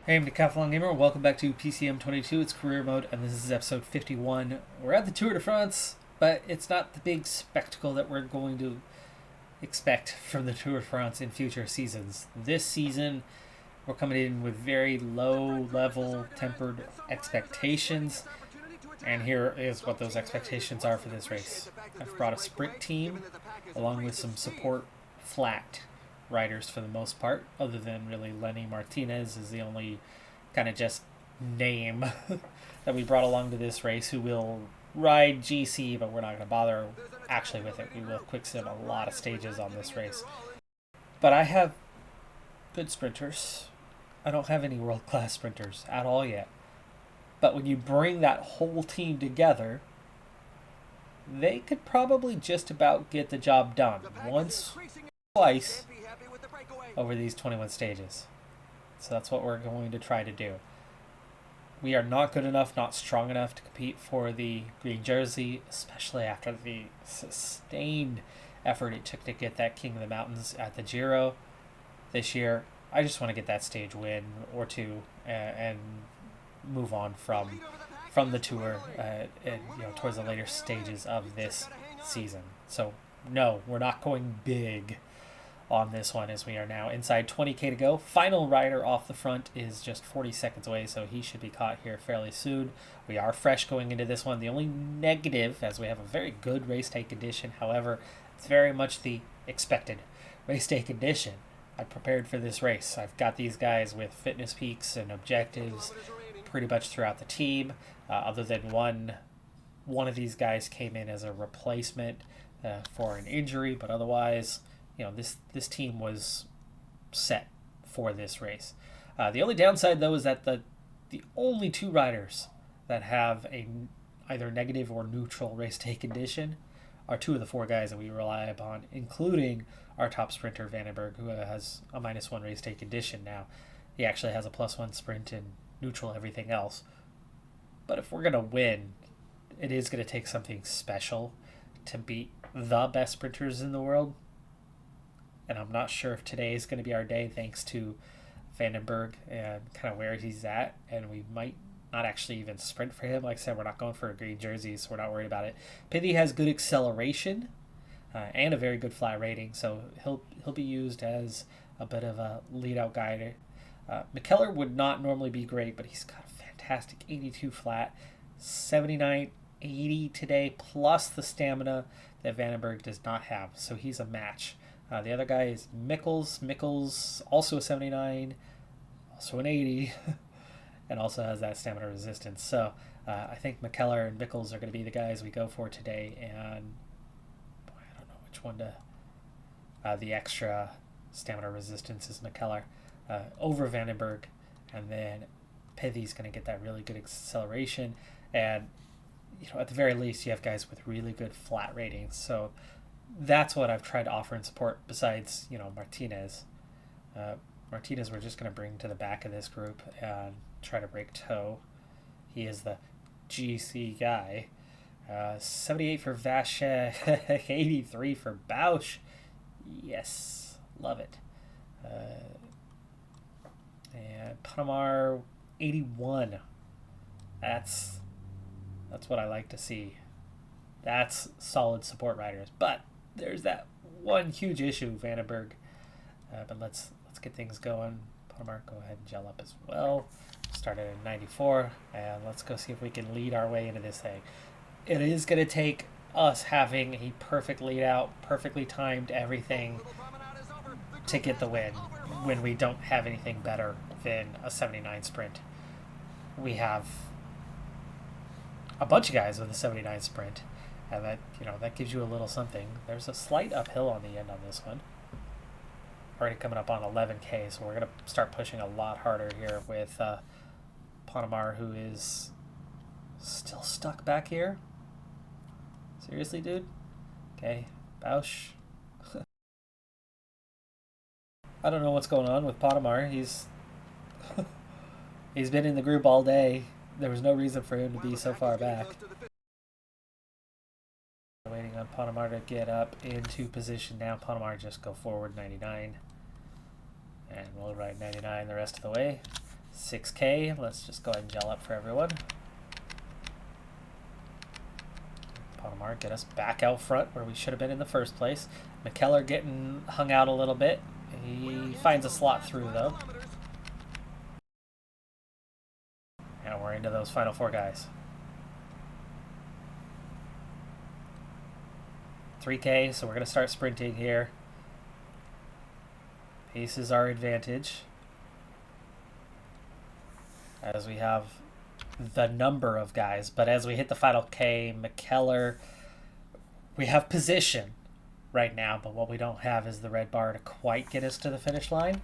Hey, I'm Decathlon Gamer. Welcome back to PCM22. It's career mode, and this is episode 51. We're at the Tour de France, but it's not the big spectacle that we're going to expect from the Tour de France in future seasons. This season, we're coming in with very low level tempered expectations, and here is what those expectations are for this race. I've brought a sprint team along with some support flat riders for the most part, other than really Lenny Martinez is the only kind of just name that we brought along to this race who will ride GC, but we're not going to bother actually with it. We will quick sim a lot of stages on this race. But I have good sprinters. I don't have any world-class sprinters at all yet. But when you bring that whole team together, they could probably just about get the job done once, twice over these 21 stages. So that's what we're going to try to do. We are not good enough, not strong enough to compete for the green jersey, especially after the sustained effort it took to get that King of the Mountains at the Giro this year. I just want to get that stage win or two and move on from the tour and towards the later stages of this season. So no, we're not going big on this one, as we are now inside 20k to go. Final rider off the front is just 40 seconds away, so he should be caught here fairly soon. We are fresh going into this one. The only negative, as we have a very good race day condition, however, it's very much the expected race day condition. I prepared for this race. I've got these guys with fitness peaks and objectives pretty much throughout the team, other than one of these guys came in as a replacement for an injury, but otherwise, this team was set for this race. The only downside, though, is that the only two riders that have a either negative or neutral race day condition are two of the four guys that we rely upon, including our top sprinter, Vandenberg, who has a -1 race day condition now. He actually has a +1 sprint and neutral everything else. But if we're going to win, it is going to take something special to beat the best sprinters in the world. And I'm not sure if today is going to be our day, thanks to Vandenberg and kind of where he's at. And we might not actually even sprint for him. Like I said, we're not going for a green jersey, so we're not worried about it. Pithy has good acceleration and a very good flat rating, so he'll be used as a bit of a lead-out guide. McKellar would not normally be great, but he's got a fantastic 82 flat, 79, 80 today, plus the stamina that Vandenberg does not have, so he's a match. The other guy is Mikkels. Mikkels, also a 79, also an 80, and also has that stamina resistance. So I think McKellar and Mikkels are going to be the guys we go for today. And boy, I don't know which one to... the extra stamina resistance is McKellar over Vandenberg. And then Pithy's going to get that really good acceleration. And, at the very least, you have guys with really good flat ratings. So that's what I've tried to offer in support besides, Martinez. Martinez we're just going to bring to the back of this group and try to break toe. He is the GC guy. 78 for Vache, 83 for Bausch. Yes, love it. And Panamar, 81. That's what I like to see. That's solid support riders. But there's that one huge issue, Vandenberg. But let's get things going. Panamar, go ahead and gel up as well. Started at 94, and let's go see if we can lead our way into this thing. It is going to take us having a perfect lead out, perfectly timed everything to get the win when we don't have anything better than a 79 sprint. We have a bunch of guys with a 79 sprint, and that gives you a little something. There's a slight uphill on the end on this one. Already coming up on 11k, so we're going to start pushing a lot harder here with Panamar, who is still stuck back here. Seriously, dude? Okay, Bausch. I don't know what's going on with Panamar. He's been in the group all day. There was no reason for him to be so far back. Waiting on Panamar to get up into position now. Panamar just go forward 99. And we'll ride 99 the rest of the way. 6K. Let's just go ahead and gel up for everyone. Palomar, get us back out front where we should have been in the first place. McKellar getting hung out a little bit. He finds a slot through though. And we're into those final 4 guys. 3K, so we're going to start sprinting here. Pace is our advantage, as we have the number of guys. But as we hit the final K, McKellar, we have position right now, but what we don't have is the red bar to quite get us to the finish line.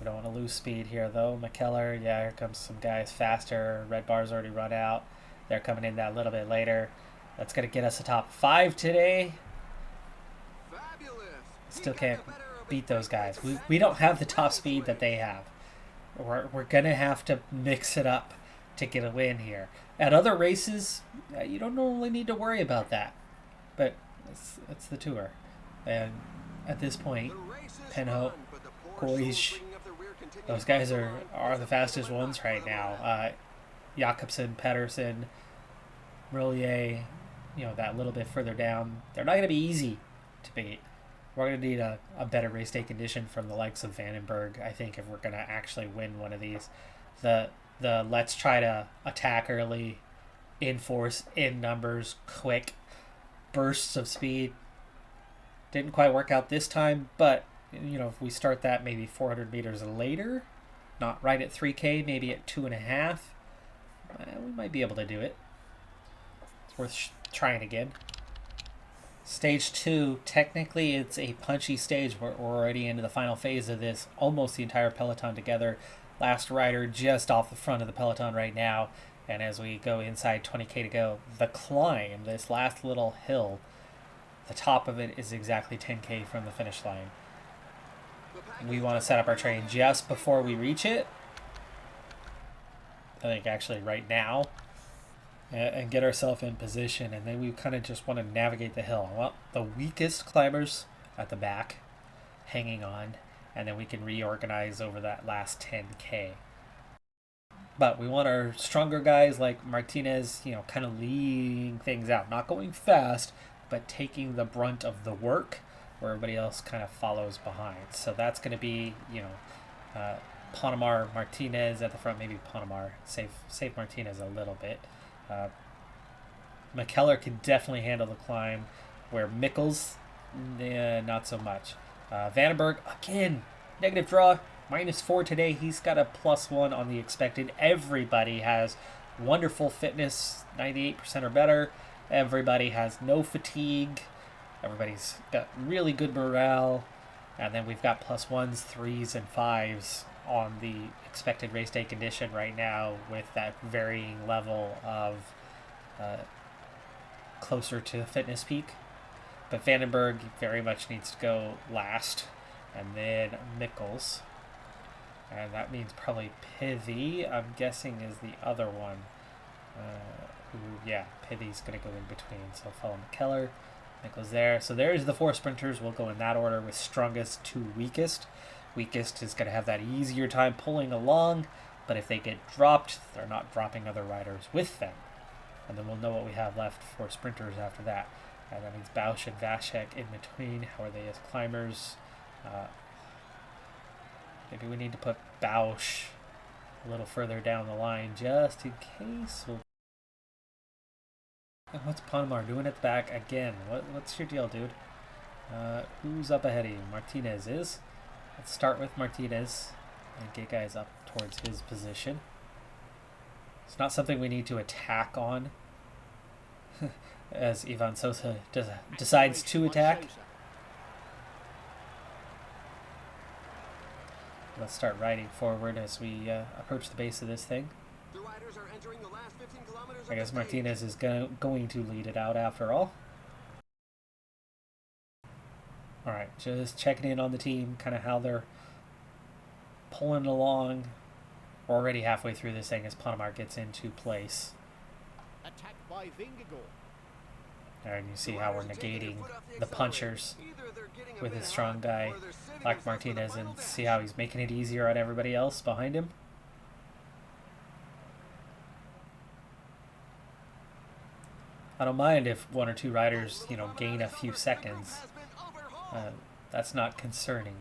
We don't want to lose speed here though. McKellar, yeah, here comes some guys faster. Red bar's already run out. They're coming in that little bit later. That's going to get us a top 5 today. Still can't beat those guys. We don't have the top speed that they have. We're going to have to mix it up to get a win here. At other races, you don't normally need to worry about that. But it's the tour. And at this point, Penho, Goish, those guys are the fastest ones right now. Jakobsen, Pedersen, Roulier, you know, that little bit further down. They're not going to be easy to beat. We're going to need a better race day condition from the likes of Vandenberg, I think, if we're going to actually win one of these. The let's try to attack early, in force, in numbers, quick bursts of speed. Didn't quite work out this time, but, you know, if we start that maybe 400 meters later, not right at 3K, maybe at 2.5, we might be able to do it. It's worth trying again. Stage 2, technically it's a punchy stage. We're already into the final phase of this. Almost the entire peloton together. Last rider just off the front of the peloton right now. And as we go inside 20K to go, the climb, this last little hill, the top of it is exactly 10K from the finish line. We want to set up our train just before we reach it. I think actually right now. And get ourselves in position, and then we kind of just want to navigate the hill. Well, the weakest climbers at the back, hanging on, and then we can reorganize over that last 10K. But we want our stronger guys like Martinez, you know, kind of leading things out, not going fast, but taking the brunt of the work, where everybody else kind of follows behind. So that's going to be, you know, Panamar, Martinez at the front, maybe Panamar, save Martinez a little bit. McKellar can definitely handle the climb, where Mikkels, not so much. Vandenberg, again, negative draw, -4 today. He's got a +1 on the expected. Everybody has wonderful fitness, 98% or better. Everybody has no fatigue. Everybody's got really good morale. And then we've got +1s, 3s, and 5s on the expected race day condition right now, with that varying level of closer to fitness peak. But Vandenberg very much needs to go last, and then Mikkels, and that means probably Pithy, I'm guessing, is the other one. Yeah, Pithy's going to go in between, so follow McKellar, Mikkels there. So there's the 4 sprinters. We'll go in that order, with strongest to weakest. Weakest is going to have that easier time pulling along, but if they get dropped, they're not dropping other riders with them. And then we'll know what we have left for sprinters after that. And that means Bausch and Vashek in between. How are they as climbers? Maybe we need to put Bausch a little further down the line just in case. And what's Panamar doing at the back again? What's your deal, dude? Who's up ahead of you? Martinez is. Let's start with Martinez and get guys up towards his position. It's not something we need to attack on as Ivan Sosa decides to attack. Let's start riding forward as we approach the base of this thing. I guess Martinez is going to lead it out after all. Alright, just checking in on the team, kind of how they're pulling along. We're already halfway through this thing as Panamar gets into place. Attack by Vingegaard. And you see how we're negating the punchers with his strong guy like Martinez, and see how he's making it easier on everybody else behind him. I don't mind if one or two riders, gain a few seconds. That's not concerning.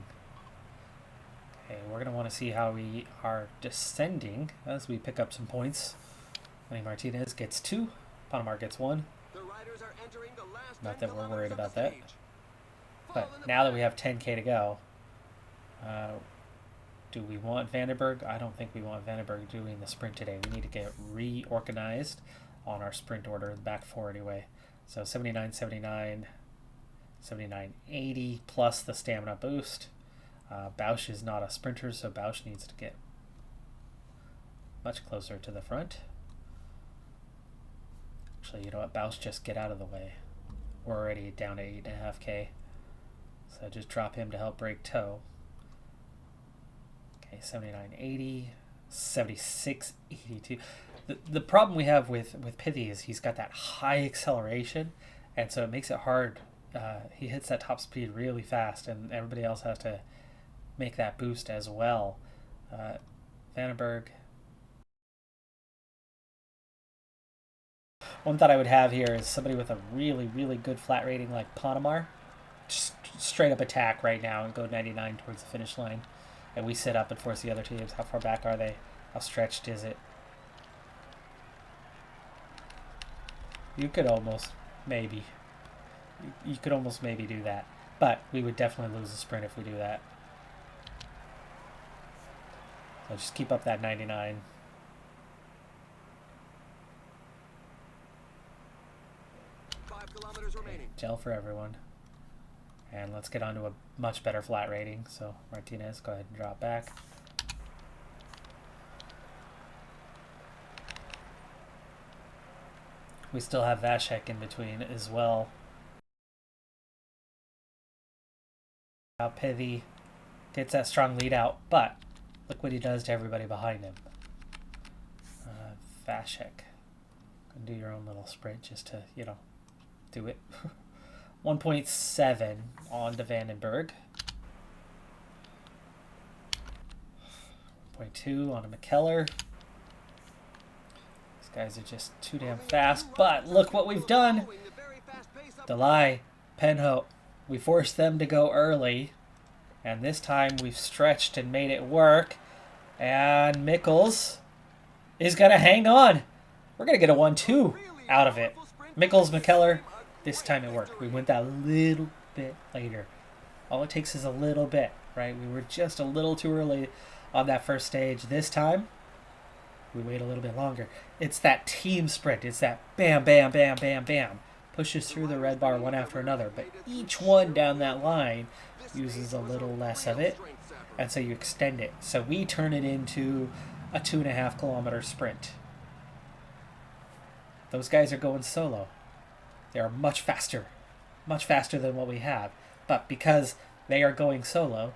Okay, we're going to want to see how we are descending as we pick up some points. Martinez gets 2. Panamar gets 1. Not that we're worried about that. But now that we have 10K to go, do we want Vandenberg? I don't think we want Vandenberg doing the sprint today. We need to get reorganized on our sprint order, the back 4 anyway. So 79, 79, 79, 80 plus the stamina boost. Bausch is not a sprinter, so Bausch needs to get much closer to the front. Actually, you know what? Bausch, just get out of the way. We're already down to 8.5K. So just drop him to help break toe. Okay, 79, 80, 76, 82. The problem we have with Pithy is he's got that high acceleration, and so it makes it hard. He hits that top speed really fast, and everybody else has to make that boost as well. Vandenberg. One thought I would have here is somebody with a really, really good flat rating like Panamar. Just straight up attack right now and go 99 towards the finish line. And we sit up and force the other teams. How far back are they? How stretched is it? You could almost maybe. You could almost maybe do that. But we would definitely lose the sprint if we do that. So just keep up that 99. Okay, gel for everyone. And let's get on to a much better flat rating. So Martinez, go ahead and drop back. We still have Vashek in between as well. Now Pithy gets that strong lead out, but look what he does to everybody behind him. Vashek, do your own little sprint just to, do it. 1.7 on to Vandenberg. 1.2 on to McKellar. These guys are just too damn fast, but look what we've done. Delay, Penho, we forced them to go early, and this time we've stretched and made it work, and Mikkels is going to hang on. We're going to get a 1-2 out of it. Mikkels, McKellar, this time it worked. We went that little bit later. All it takes is a little bit, right? We were just a little too early on that first stage. This time, we wait a little bit longer. It's that team sprint. It's that bam, bam, bam, bam, bam. Pushes through the red bar one after another. But each one down that line uses a little less of it. And so you extend it. So we turn it into a 2.5 kilometer sprint. Those guys are going solo. They are much faster than what we have. But because they are going solo,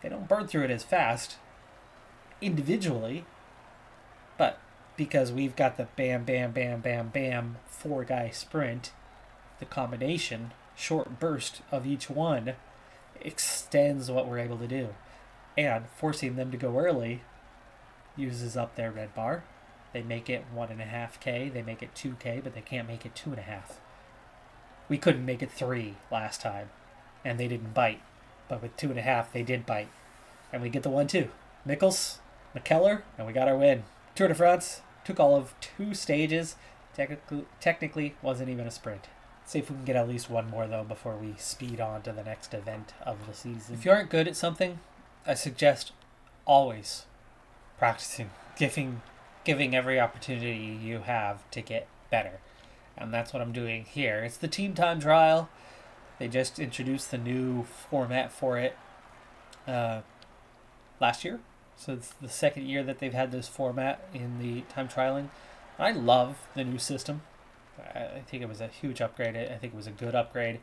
they don't burn through it as fast individually, but because we've got the bam, bam, bam, bam, bam 4-guy sprint, the combination, short burst of each one extends what we're able to do. And forcing them to go early uses up their red bar. They make it 1.5K, they make it 2K, but they can't make it 2.5. We couldn't make it 3 last time, and they didn't bite. But with 2.5, they did bite. And we get the 1-2. Mikkels, McKellar, and we got our win. Tour de France took all of 2 stages. Technically wasn't even a sprint. See if we can get at least one more, though, before we speed on to the next event of the season. If you aren't good at something, I suggest always practicing, giving every opportunity you have to get better. And that's what I'm doing here. It's the team time trial. They just introduced the new format for it last year. So it's the second year that they've had this format in the time trialing. I love the new system. I think it was a huge upgrade. I think it was a good upgrade.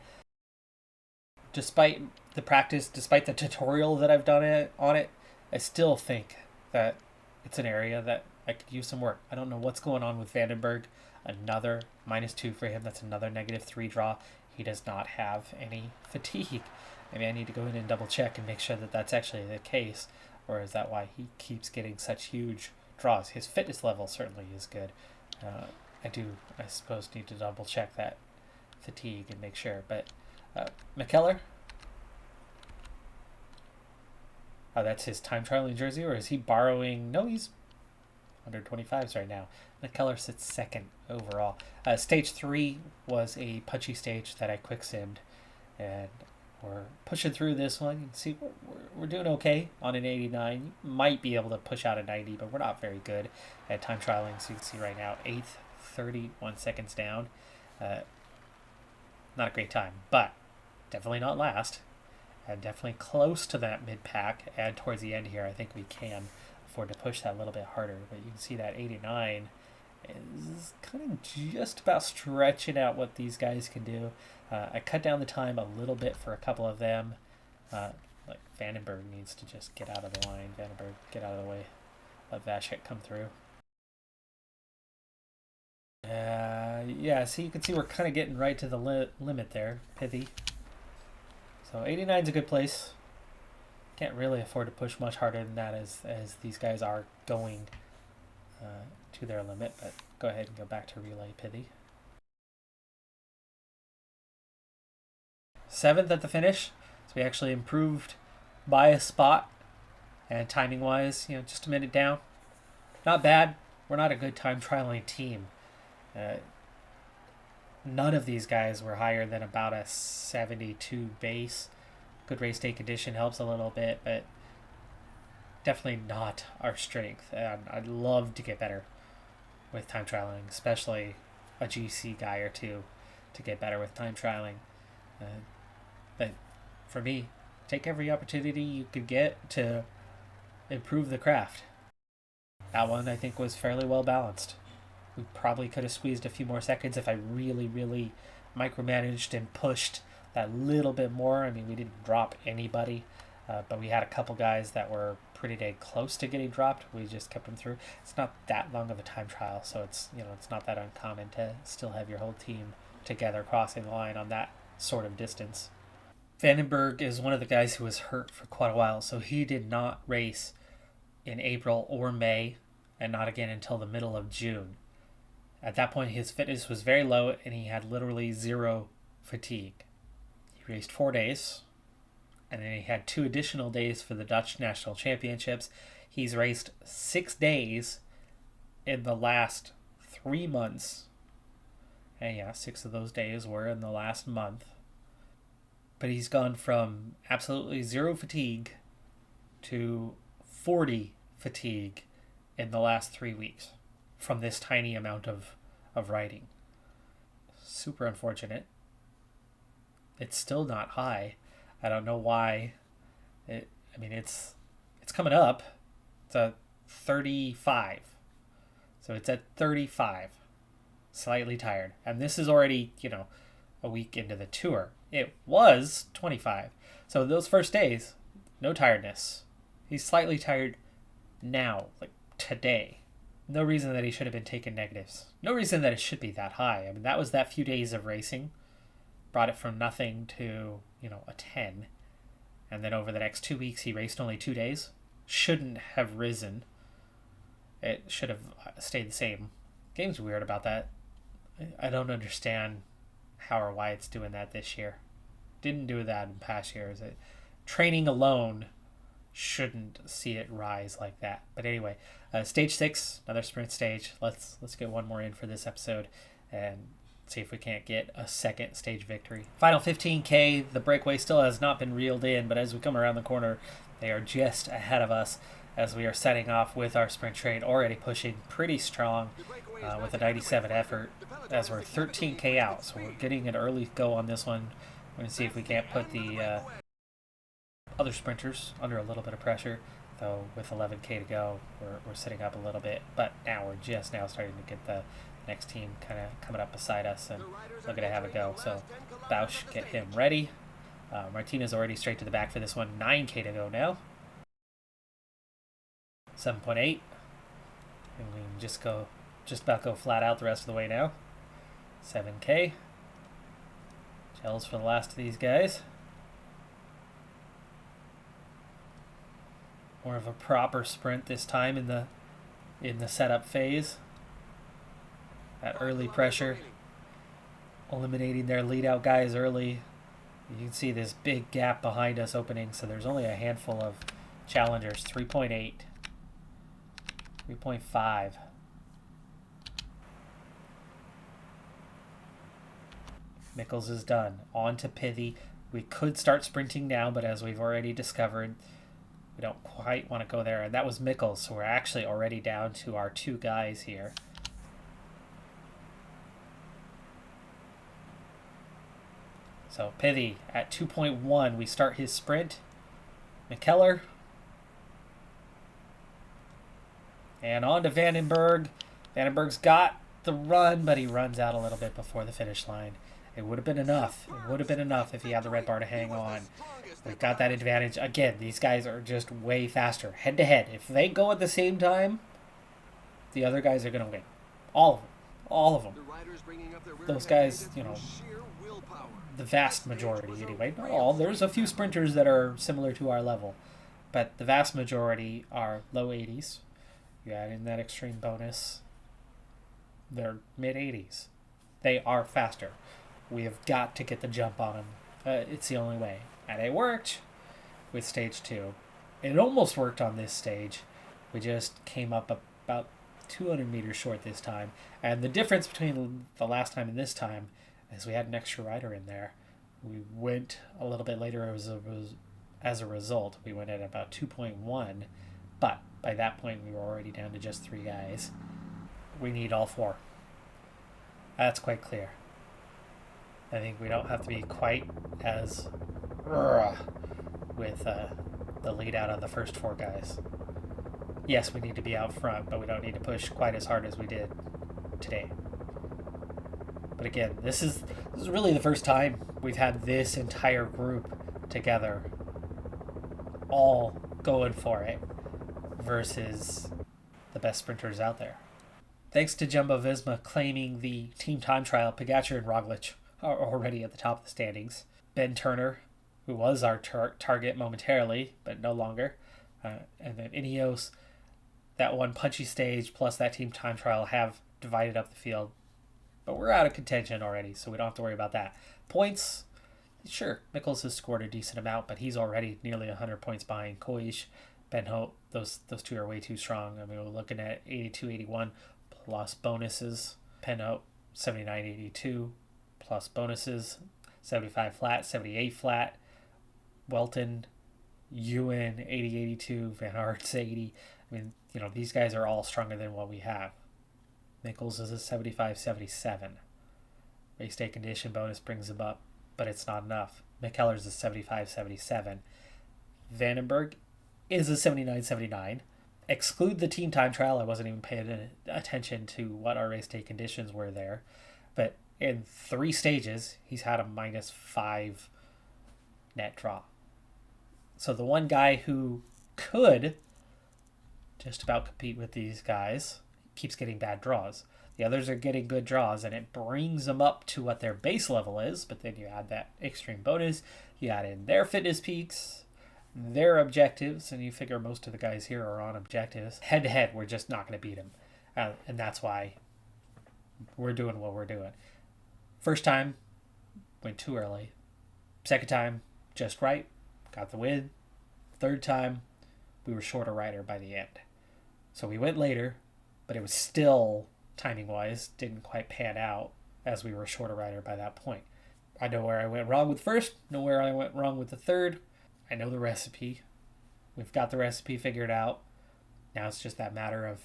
Despite the practice, despite the tutorial that I've done on it, I still think that it's an area that I could use some work. I don't know what's going on with Vandenberg. Another -2 for him. That's another -3 draw. He does not have any fatigue. Maybe I need to go in and double check and make sure that that's actually the case. Or is that why he keeps getting such huge draws? His fitness level certainly is good. I suppose, need to double check that fatigue and make sure. But McKellar, oh, that's his time trialing jersey, or is he borrowing? No, he's 125s right now. McKellar sits second overall. Stage 3 was a punchy stage that I quick simmed, and we're pushing through this one. You can see we're doing okay on an 89. You might be able to push out a 90, but we're not very good at time trialing. So you can see right now, 8th, 31 seconds down. Not a great time, but definitely not last. And definitely close to that mid-pack. And towards the end here, I think we can afford to push that a little bit harder. But you can see that 89 is kind of just about stretching out what these guys can do. I cut down the time a little bit for a couple of them. Like Vandenberg needs to just get out of the line. Vandenberg, get out of the way. Let Vashek come through. Yeah, so you can see we're kind of getting right to the limit there. Pithy. So 89 is a good place. Can't really afford to push much harder than that as these guys are going to their limit. But go ahead and go back to relay Pithy. 7th at the finish. So we actually improved by a spot. And timing wise, just a minute down. Not bad. We're not a good time trialing team. None of these guys were higher than about a 72 base. Good race day condition helps a little bit, but definitely not our strength. And I'd love to get better with time trialing, especially a GC guy or two to get better with time trialing. But for me, take every opportunity you could get to improve the craft. That one I think was fairly well balanced. We probably could have squeezed a few more seconds if I really, really micromanaged and pushed that little bit more. I mean, we didn't drop anybody, but we had a couple guys that were pretty dang close to getting dropped. We just kept them through. It's not that long of a time trial, so it's not that uncommon to still have your whole team together crossing the line on that sort of distance. Vandenberg is one of the guys who was hurt for quite a while, so he did not race in April or May, and not again until the middle of June. At that point, his fitness was very low, and he had literally zero fatigue. He raced 4 days, and then he had 2 additional days for the Dutch National Championships. He's raced 6 days in the last 3 months. And yeah, 6 of those days were in the last month. But he's gone from absolutely zero fatigue to 40 fatigue in the last 3 weeks from this tiny amount of riding. Super unfortunate. It's still not high. I don't know why. It's coming up. It's a 35. So it's at 35. Slightly tired. And this is already, a week into the tour. It was 25. So those first days, no tiredness. He's slightly tired now, like today. No reason that he should have been taking negatives. No reason that it should be that high. I mean, that was that few days of racing. Brought it from nothing to, a 10. And then over the next 2 weeks, he raced only 2 days. Shouldn't have risen. It should have stayed the same. Game's weird about that. I don't understand how or why it's doing that this year. Didn't do that in past years. Training alone shouldn't see it rise like that. But anyway, stage 6, another sprint stage. Let's get one more in for this episode and see if we can't get a second stage victory. Final 15K, the breakaway still has not been reeled in, but as we come around the corner, they are just ahead of us as we are setting off with our sprint train, already pushing pretty strong with a 97 effort as we're 13K out. So we're getting an early go on this one. We're going to see if we can't put the other sprinters under a little bit of pressure, though with 11K to go, we're sitting up a little bit. But now we're just now starting to get the next team kind of coming up beside us and looking to have a go. So Bausch, get him ready. Martinez already straight to the back for this one. 9K to go now. 7.8. And we can just go just about go flat out the rest of the way now. 7K. Gels for the last of these guys. More of a proper sprint this time in the setup phase. That early pressure, eliminating their lead out guys early. You can see this big gap behind us opening, so there's only a handful of challengers. 3.8, 3.5. Mickles is done. On to Pithy. We could start sprinting now, but as we've already discovered, we don't quite want to go there. And that was Mickles, so we're actually already down to our 2 guys here. So Pithy at 2.1, we start his sprint. McKellar. And on to Vandenberg. Vandenberg's got the run, but he runs out a little bit before the finish line. It would have been enough. It would have been enough if he had the red bar to hang on. We've got that advantage. Again, these guys are just way faster. Head to head. If they go at the same time, the other guys are going to win. All of them. All of them. Those guys, you know, the vast majority anyway. Not all. There's a few sprinters that are similar to our level. But the vast majority are low 80s. You add in that extreme bonus, they're mid 80s. They are faster. We have got to get the jump on them. It's the only way. And it worked with stage 2. It almost worked on this stage. We just came up about 200 meters short this time. And the difference between the last time and this time is we had an extra rider in there. We went a little bit later as a result. We went at about 2.1. But by that point, we were already down to just 3 guys. We need all 4. That's quite clear. I think we don't have to be quite as with the lead out of the first 4 guys. Yes, we need to be out front, but we don't need to push quite as hard as we did today. But again, this is really the first time we've had this entire group together, all going for it, versus the best sprinters out there. Thanks to Jumbo Visma claiming the team time trial, Pogačar and Roglic are already at the top of the standings. Ben Turner, who was our target momentarily, but no longer, and then Ineos, that one punchy stage plus that team time trial have divided up the field. But we're out of contention already, so we don't have to worry about that. Points, sure, Mickles has scored a decent amount, but he's already nearly 100 points behind Koish. Ben Hope, those 2 are way too strong. I mean, we're looking at 82, 81 plus bonuses. Ben Hope, 79, 82 plus bonuses. 75 flat, 78 flat. Welton, Ewan, 80, 82. Van Aert's 80. I mean, you know, these guys are all stronger than what we have. Mickles is a 75, 77. Race day condition bonus brings him up, but it's not enough. McKellar's a 75, 77. Vandenberg is a 79, 79. Exclude the team time trial. I wasn't even paying attention to what our race day conditions were there. But in 3 stages, he's had a -5 net draw. So the one guy who could just about compete with these guys keeps getting bad draws. The others are getting good draws, and it brings them up to what their base level is. But then you add that extreme bonus, you add in their fitness peaks, their objectives, and you figure most of the guys here are on objectives. Head to head, we're just not going to beat them. And that's why we're doing what we're doing. First time, went too early. Second time, just right, got the win. Third time, we were short a rider by the end. So we went later, but it was still, timing-wise, didn't quite pan out as we were short a rider by that point. I know where I went wrong with first, know where I went wrong with the third. I know the recipe. We've got the recipe figured out. Now it's just that matter of,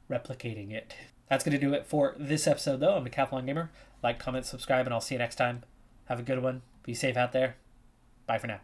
replicating it. That's going to do it for this episode, though. I'm Decathlon Gamer. Like, comment, subscribe, and I'll see you next time. Have a good one. Be safe out there. Bye for now.